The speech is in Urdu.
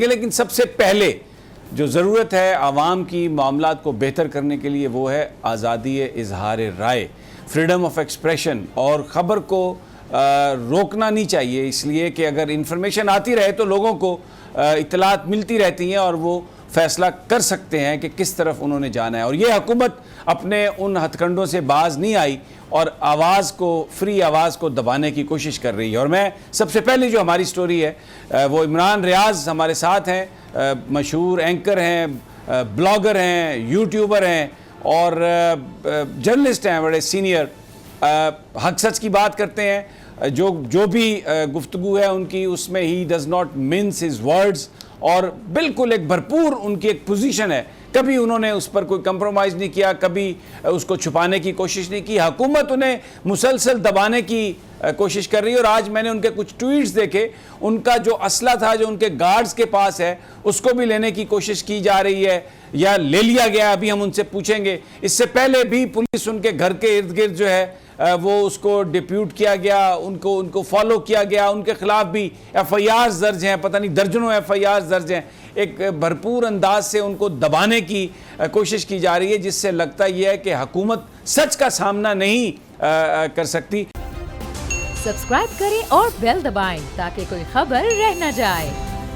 لیکن سب سے پہلے جو ضرورت ہے عوام کی معاملات کو بہتر کرنے کے لیے وہ ہے آزادی اظہار رائے، فریڈم آف ایکسپریشن، اور خبر کو روکنا نہیں چاہیے، اس لیے کہ اگر انفارمیشن آتی رہے تو لوگوں کو اطلاعات ملتی رہتی ہیں اور وہ فیصلہ کر سکتے ہیں کہ کس طرف انہوں نے جانا ہے۔ اور یہ حکومت اپنے ان ہتھ کنڈوں سے باز نہیں آئی اور آواز کو، فری آواز کو دبانے کی کوشش کر رہی ہے۔ اور میں سب سے پہلے جو ہماری سٹوری ہے وہ عمران ریاض ہمارے ساتھ ہیں، مشہور اینکر ہیں، بلاگر ہیں، یوٹیوبر ہیں اور جرنلسٹ ہیں، بڑے سینئر، حق سچ کی بات کرتے ہیں، جو بھی گفتگو ہے ان کی اس میں he does not means his words, اور بالکل ایک بھرپور ان کی ایک پوزیشن ہے، کبھی انہوں نے اس پر کوئی کمپرومائز نہیں کیا، کبھی اس کو چھپانے کی کوشش نہیں کی۔ حکومت انہیں مسلسل دبانے کی کوشش کر رہی ہے، اور آج میں نے ان کے کچھ ٹویٹس دیکھے، ان کا جو اسلحہ تھا جو ان کے گارڈز کے پاس ہے اس کو بھی لینے کی کوشش کی جا رہی ہے یا لے لیا گیا، ابھی ہم ان سے پوچھیں گے۔ اس سے پہلے بھی پولیس ان کے گھر کے ارد گرد جو ہے وہ اس کو ڈیپیوٹ کیا گیا، ان کو فالو کیا گیا، ان کے خلاف بھی ایف آئی آرز درج ہیں، پتہ نہیں درجنوں ایف آئی آرز درج ہیں۔ ایک بھرپور انداز سے ان کو دبانے کی کوشش کی جا رہی ہے، جس سے لگتا یہ ہے کہ حکومت سچ کا سامنا نہیں کر سکتی۔ سبسکرائب کریں اور بیل دبائیں تاکہ کوئی خبر رہ نہ جائے۔